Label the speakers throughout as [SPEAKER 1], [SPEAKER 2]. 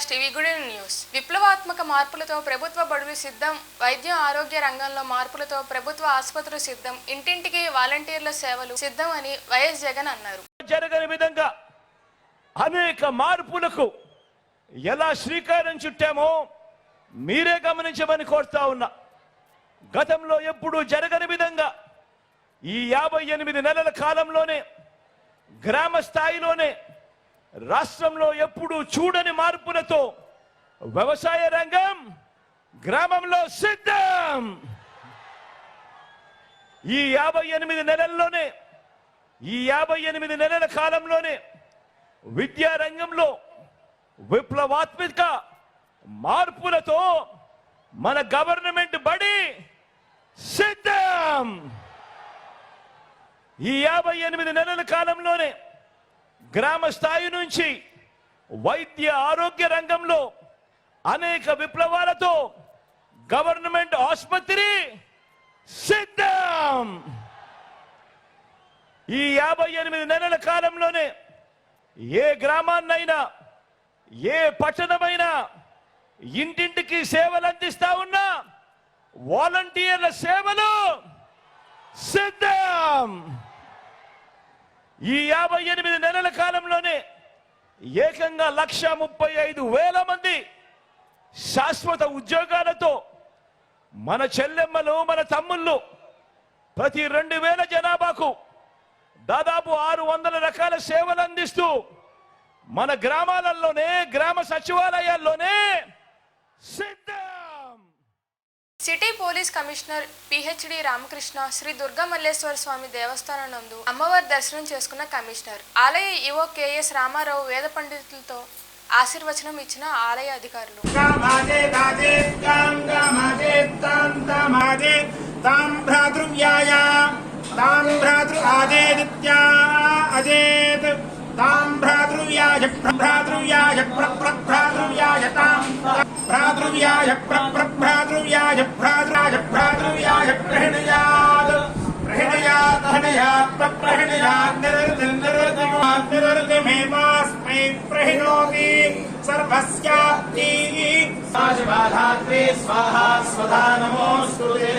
[SPEAKER 1] Broadcast TV good news. విప్లవాత్మక మార్పులతో ప్రభుత్వ బడులు సిద్ధం. వైద్య ఆరోగ్య రంగంలో మార్పులతో ప్రభుత్వ ఆసుపత్రులు సిద్ధం. ఇంటింటికి వాలంటీర్ల సేవలు సిద్ధం అని వైఎస్ జగన్ అన్నారు.
[SPEAKER 2] జరగని విధంగా అనేక మార్పులకు ఎలా శ్రీకారం చుట్టామో మీరే గమనించమని కోరుతా ఉన్నా. గతంలో ఎప్పుడూ జరగని విధంగా ఈ 58 నెలల కాలంలోనే గ్రామ స్థాయిలోనే రాష్ట్రంలో ఎప్పుడూ చూడని మార్పులతో వ్యవసాయ రంగం గ్రామంలో సిద్ధం. ఈ 58 నెలల్లోనే ఈ 58 నెలల కాలంలోనే విద్యా రంగంలో విప్లవాత్మక మార్పులతో మన గవర్నమెంట్ బడి సిద్ధం. ఈ 58 నెలల కాలంలోనే గ్రామ స్థాయి నుంచి వైద్య ఆరోగ్య రంగంలో అనేక విప్లవాలతో గవర్నమెంట్ ఆసుపత్రి సిద్ధం. ఈ 58 నెలల కాలంలోనే ఏ గ్రామాన్నైనా ఏ పట్టణమైనా ఇంటింటికి సేవలు అందిస్తా ఉన్నా వాలంటీర్ల సేవలు సిద్ధం. ఈ 58 నెలల కాలంలోనే ఏకంగా 1,35,000 మంది శాశ్వత ఉద్యోగాలతో మన చెల్లెమ్మలు మన తమ్ముళ్ళు ప్రతి 2,000 జనాభాకు దాదాపు 600 రకాల సేవలు అందిస్తూ మన గ్రామాలలోనే గ్రామ సచివాలయాల్లోనే సిద్ధం.
[SPEAKER 1] City police commissioner PhD Ramakrishna Sri Durga Malleswara Swamy దేవస్థానం నందు అమ్మవారి దర్శనం చేసుకున్న కమిషనర్ ఆలయ ఈవో కెఎస్ రామారావు వేద పండితులతో ఆశీర్వచనం ఇచ్చిన ఆలయ అధికారులు. భ్రాతృవ్యాయ భ్రాతృవ్యాయ భ్రాతృవ్యాయ భ్రాతృవ్యాయ భ్రాతృవ్యాయ భ్రాతృవ్యాయ భ్రాతృవ్యాయ ప్రహణయాత్ ప్రహణయాత్ హనయాత్ ప్రహణయాత్ నిరర్ధమేవాస్మై ప్రహిణోతి సర్వస్యాప్తి సాశివాధాత్రే స్వాహా స్వధా నమోస్తుతే.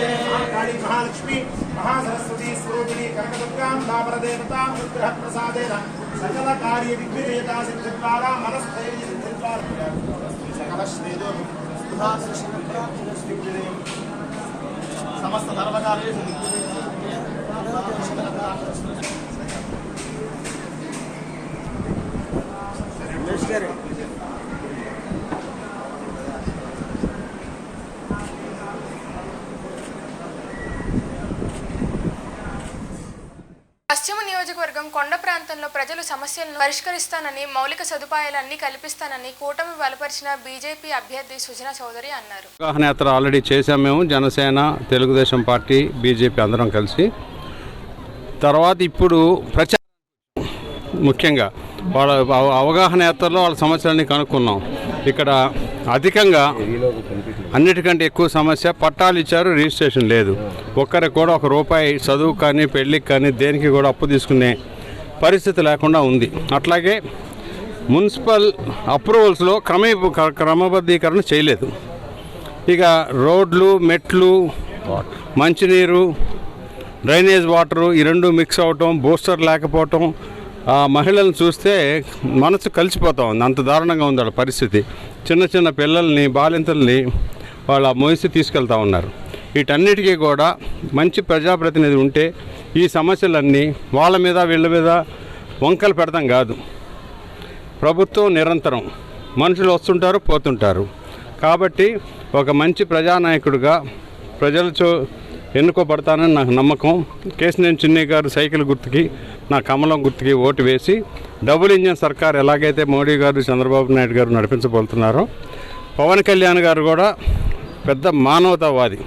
[SPEAKER 1] కాళీ మహాలక్ష్మి మహాసరస్వతి స్వరూపిణి కనకదుర్గాం దాపరదేవతాం అనుగ్రహ ప్రసాదేన సకల కార్య విఘ్నవేదా సిద్ధిద్వారా మనస్థైర్య సిద్ధిద్వారా సకల శ్రేదో సుధా సృష్టి సమస్త ధర్మకాలే పశ్చిమ నియోజకవర్గం కొండ ప్రాంతంలో ప్రజల సమస్యలను పరిష్కరిస్తానని మౌలిక సదుపాయాలన్నీ కల్పిస్తానని కూటమి బలపరిచిన బీజేపీ అభ్యర్థి సుజనా చౌదరి అన్నారు.
[SPEAKER 3] యాత్ర ఆల్రెడీ చేశాం మేము, జనసేన, తెలుగుదేశం పార్టీ, బీజేపీ అందరం కలిసి. తర్వాత ఇప్పుడు ప్రచారం ముఖ్యంగా వాళ్ళ అవగాహన యాత్రలో వాళ్ళ సమస్యలన్నీ కనుక్కున్నాం. ఇక్కడ అధికంగా అన్నిటికంటే ఎక్కువ సమస్య పట్టాలు ఇచ్చారు, రిజిస్ట్రేషన్ లేదు. ఒక్కరికి కూడా ₹1 చదువు కానీ పెళ్ళికి కానీ దేనికి కూడా అప్పు తీసుకునే పరిస్థితి లేకుండా ఉంది. అట్లాగే మున్సిపల్ అప్రూవల్స్లో క్రమబద్ధీకరణ చేయలేదు. ఇక రోడ్లు, మెట్లు, మంచినీరు, డ్రైనేజ్ వాటరు ఈ రెండు మిక్స్ అవటం, బూస్టర్ లేకపోవటం, మహిళలను చూస్తే మనసు కలిసిపోతూ ఉంది. అంత దారుణంగా ఉంది వాళ్ళ పరిస్థితి. చిన్న చిన్న పిల్లల్ని, బాలింతల్ని వాళ్ళ మోసి తీసుకెళ్తూ ఉన్నారు. వీటన్నిటికీ కూడా మంచి ప్రజాప్రతినిధి ఉంటే ఈ సమస్యలన్నీ వాళ్ళ మీద వీళ్ళ మీద వంకలు పెడతాం కాదు. ప్రభుత్వం నిరంతరం, మనుషులు వస్తుంటారు పోతుంటారు. కాబట్టి ఒక మంచి ప్రజానాయకుడిగా ప్రజలతో ఎన్నుకోబడతానని నాకు నమ్మకం. కేశినేని చిన్నయ్య గారు సైకిల్ గుర్తుకి, నా కమలం గుర్తుకి ఓటు వేసి డబుల్ ఇంజన్ సర్కార్ ఎలాగైతే మోడీ గారు, చంద్రబాబు నాయుడు గారు నడిపించబోతున్నారో, పవన్ కళ్యాణ్ గారు కూడా పెద్ద మానవతావాది.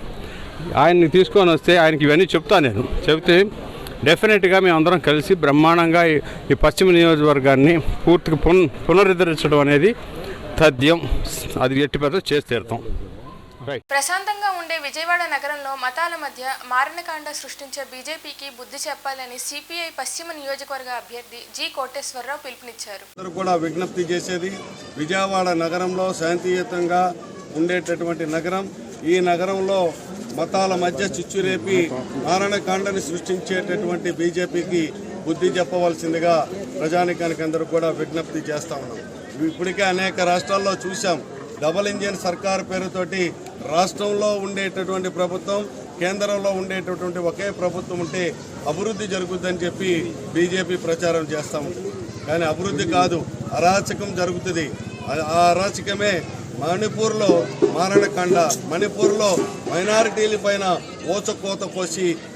[SPEAKER 3] ఆయన్ని తీసుకొని వస్తే ఆయనకి ఇవన్నీ చెప్తే డెఫినెట్గా మేము అందరం కలిసి బ్రహ్మాండంగా ఈ పశ్చిమ నియోజకవర్గాన్ని పూర్తిగా పునరుద్ధరించడం అనేది తథ్యం. అది ఎట్టి పెద్ద చేసి తీరుతాం.
[SPEAKER 1] ప్రశాంతంగా ఉండే విజయవాడ నగరంలో మతాల మధ్య మారణకాండ సృష్టించే బీజేపీకి బుద్ధి చెప్పాలని సిపిఐ పశ్చిమ నియోజకవర్గ అభ్యర్థి జి కోటేశ్వరరావు పిలుపునిచ్చారు.
[SPEAKER 4] కూడా విజ్ఞప్తి చేసేది, విజయవాడ నగరంలో శాంతియుతంగా ఉండేటటువంటి నగరం. ఈ నగరంలో మతాల మధ్య చిచ్చురేపి మారణకాండని సృష్టించేటటువంటి బీజేపీకి బుద్ధి చెప్పవలసిందిగా ప్రజానికానికి అందరూ కూడా విజ్ఞప్తి చేస్తా ఉన్నాం. ఇప్పటికే అనేక రాష్ట్రాల్లో చూసాం. డబుల్ ఇంజిన్ సర్కార్ పేరుతోటి రాష్ట్రంలో ఉండేటటువంటి ప్రభుత్వం, కేంద్రంలో ఉండేటటువంటి ఒకే ప్రభుత్వం ఉంటే అభివృద్ధి జరుగుతుందని చెప్పి బీజేపీ ప్రచారం చేస్తూ ఉంటుంది. కానీ అభివృద్ధి కాదు, అరాచకం జరుగుతుంది. ఆ అరాచకమే మణిపూర్లో మారణకాండ. మణిపూర్లో మైనారిటీల పైన ఓచకోత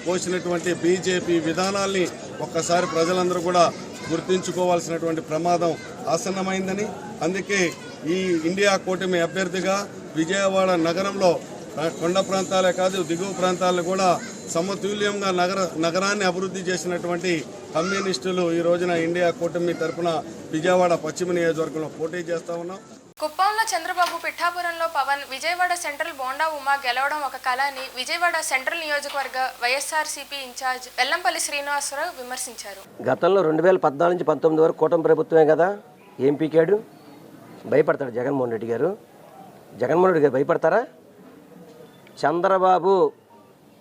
[SPEAKER 4] కోసినటువంటి బీజేపీ విధానాల్ని ఒక్కసారి ప్రజలందరూ కూడా గుర్తించుకోవాల్సినటువంటి ప్రమాదం ఆసన్నమైందని, అందుకే ఈ ఇండియా కూటమి అభ్యర్థిగా విజయవాడ నగరంలో కొండ ప్రాంతాలే కాదు దిగువ ప్రాంతాలను కూడా సమతుల్యంగా నగరాన్ని అభివృద్ధి చేసినటువంటి కమ్యూనిస్టులు ఈ రోజున ఇండియా కూటమి తరఫున విజయవాడ పశ్చిమ నియోజకవర్గంలో పోటీ చేస్తా ఉన్నాం.
[SPEAKER 1] కుప్పంలో చంద్రబాబు, పిఠాపురంలో పవన్, విజయవాడ సెంట్రల్ బోండా ఉమా గెలవడం ఒక కళ అని విజయవాడ సెంట్రల్ నియోజకవర్గ వైఎస్ఆర్సీపీ ఇన్ఛార్జ్ వెల్లంపల్లి శ్రీనివాసరావు విమర్శించారు.
[SPEAKER 5] గతంలో 2014 నుంచి 19 వరకు కూటమి ప్రభుత్వమే కదా, ఏం పీకాడు? భయపడతాడు జగన్మోహన్ రెడ్డి గారు? జగన్మోహన్ రెడ్డి గారు భయపడతారా? చంద్రబాబు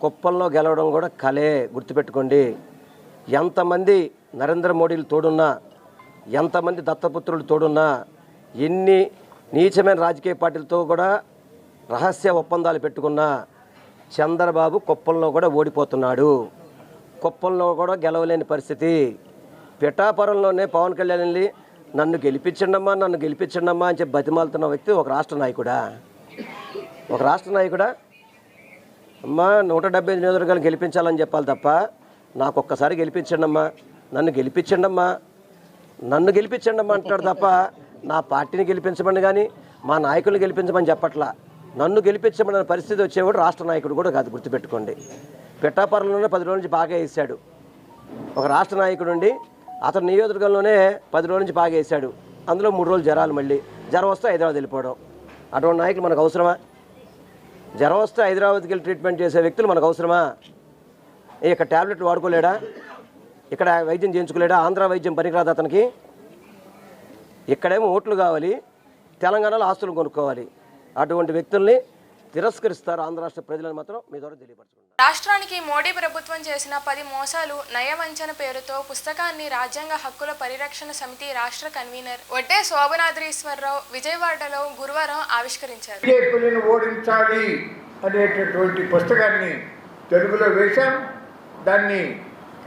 [SPEAKER 5] కుప్పంలో గెలవడం కూడా కలే, గుర్తుపెట్టుకోండి. ఎంతమంది నరేంద్ర మోడీలు తోడున్నా, ఎంతమంది దత్తపుత్రులు తోడున్నా, ఎన్ని నీచమైన రాజకీయ పార్టీలతో కూడా రహస్య ఒప్పందాలు పెట్టుకున్నా చంద్రబాబు కుప్పంలో కూడా ఓడిపోతున్నాడు. కుప్పంలో కూడా గెలవలేని పరిస్థితి. పిఠాపురంలోనే పవన్ కళ్యాణ్ వెళ్ళి నన్ను గెలిపించండమ్మా అని చెప్పి బతిమాలుతున్న వ్యక్తి ఒక రాష్ట్ర నాయకుడా? అమ్మా 175 నియోజకవర్గాలు గెలిపించాలని చెప్పాలి తప్ప నాకు ఒక్కసారి గెలిపించండమ్మా, నన్ను గెలిపించండమ్మా అంటాడు తప్ప నా పార్టీని గెలిపించమని కానీ మా నాయకుల్ని గెలిపించమని చెప్పట్లా. నన్ను గెలిపించమన్న పరిస్థితి వచ్చేవాడు రాష్ట్ర నాయకుడు కూడా కాదు, గుర్తుపెట్టుకోండి. పిఠాపురంలోనే 10 రోజుల నుంచి బాగా వేసాడు ఒక రాష్ట్ర నాయకుడు ఉండి, అతను నియోజకవర్గంలోనే 10 రోజుల నుంచి బాగా వేసాడు. అందులో 3 రోజులు జ్వరాలు, మళ్ళీ జ్వరం వస్తే హైదరాబాద్ వెళ్ళిపోవడం. అటువంటి నాయకులు మనకు అవసరమా? జ్వరం వస్తే హైదరాబాద్కి వెళ్ళి ట్రీట్మెంట్ చేసే వ్యక్తులు మనకు అవసరమా? ఇక్కడ ట్యాబ్లెట్లు వాడుకోలేడా? ఇక్కడ వైద్యం చేయించుకోలేడా? ఆంధ్ర వైద్యం పనికిరాదు అతనికి. ఇక్కడేమో ఓట్లు కావాలి, తెలంగాణలో ఆస్తులు కొనుక్కోవాలి. అటువంటి వ్యక్తుల్ని తిరస్కరిస్తారు ఆంధ్ర రాష్ట్ర ప్రజలను మాత్రం మీ ద్వారా తెలియపరచుకుంటారు.
[SPEAKER 1] రాష్ట్రానికి మోడీ ప్రభుత్వం చేసిన 10 మోసాలు నయవంచన పేరుతో పుస్తకాన్ని రాజ్యాంగ హక్కుల పరిరక్షణ సమితి రాష్ట్ర కన్వీనర్ వడ్డే శోభనాద్రీశ్వరరావు విజయవాడలో గురువారం ఆవిష్కరించారు.
[SPEAKER 6] బీజేపీని ఓడించాలి అనేటటువంటి పుస్తకాన్ని తెలుగులో వేశాం. దాన్ని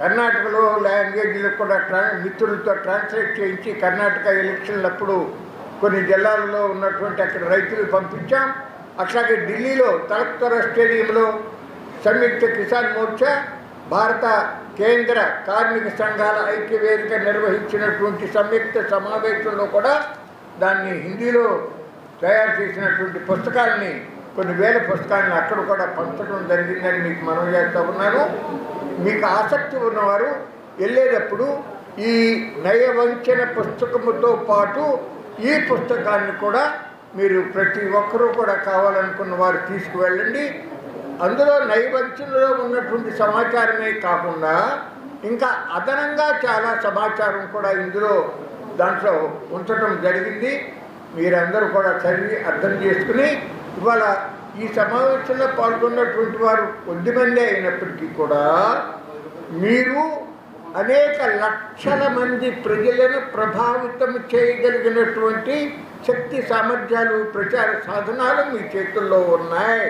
[SPEAKER 6] కర్ణాటకలో లాంగ్వేజ్లో కూడా మిత్రులతో ట్రాన్స్లేట్ చేయించి కర్ణాటక ఎలక్షన్లప్పుడు కొన్ని జిల్లాలలో ఉన్నటువంటి అక్కడ రైతులు పంపించాం. అట్లాగే ఢిల్లీలో తలక్తోరా స్టేడియంలో సంయుక్త కిసాన్ మోర్చా, భారత కేంద్ర కార్మిక సంఘాల ఐక్యవేదిక నిర్వహించినటువంటి సంయుక్త సమావేశంలో కూడా దాన్ని హిందీలో తయారు చేసినటువంటి పుస్తకాలని, కొన్ని వేల పుస్తకాలను అక్కడ కూడా పంచడం జరిగిందని మీకు మనవి చేస్తూ ఉన్నాను. మీకు ఆసక్తి ఉన్నవారు వెళ్ళేటప్పుడు ఈ నయవంచన పుస్తకముతో పాటు ఈ పుస్తకాన్ని కూడా మీరు ప్రతి ఒక్కరూ కూడా కావాలనుకున్న వారు తీసుకువెళ్ళండి. అందులో నైవంచనలో ఉన్నటువంటి సమాచారమే కాకుండా ఇంకా అదనంగా చాలా సమాచారం కూడా ఇందులో దాంట్లో ఉంచడం జరిగింది. మీరందరూ కూడా చదివి అర్థం చేసుకుని, ఇవాళ ఈ సమావేశంలో పాల్గొన్నటువంటి వారు కొద్దిమంది అయినప్పటికీ కూడా మీరు అనేక లక్షల మంది ప్రజలను ప్రభావితం చేయగలిగినటువంటి శక్తి సామర్థ్యాలు, ప్రచార సాధనాలు మీ చేతుల్లో ఉన్నాయి.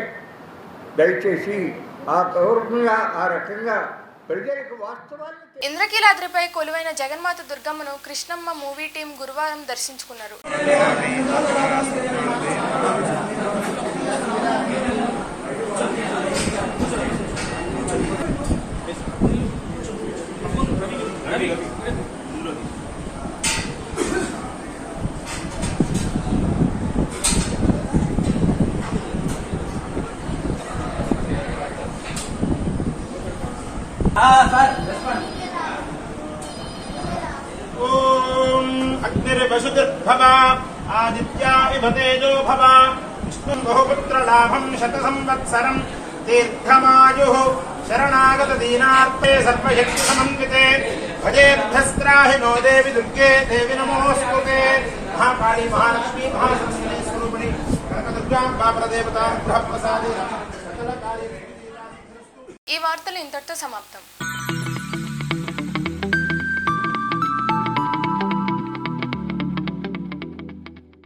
[SPEAKER 6] దయచేసి ఆ గౌరవంగా ఆ రకంగా ప్రజలకు వాస్తవాన్ని.
[SPEAKER 1] ఇంద్రకీలాద్రిపై కొలువైన జగన్మాత దుర్గమ్మను కృష్ణమ్మ మూవీ టీం గురువారం దర్శించుకున్నారు.
[SPEAKER 7] ओम अग्निर्वसुतिर्भव आदित्या इव तेजो भव बहुपुत्रलाभं शतसंवत्सरं दीर्घमायुः शरणागत दीनार्थे सर्वशक्तिसमन्विते भजेभ्यस्त्राहि नो देवि दुर्गे देवि नमोऽस्तुते महाकाली महालक्ष्मी महासरस्वती स्वरूपिणी कनकदुर्गां बापरदेवतां गृहप्रसादे सकलकार्ये
[SPEAKER 1] ఈ వార్తలు ఇంతటితో సమాప్తం.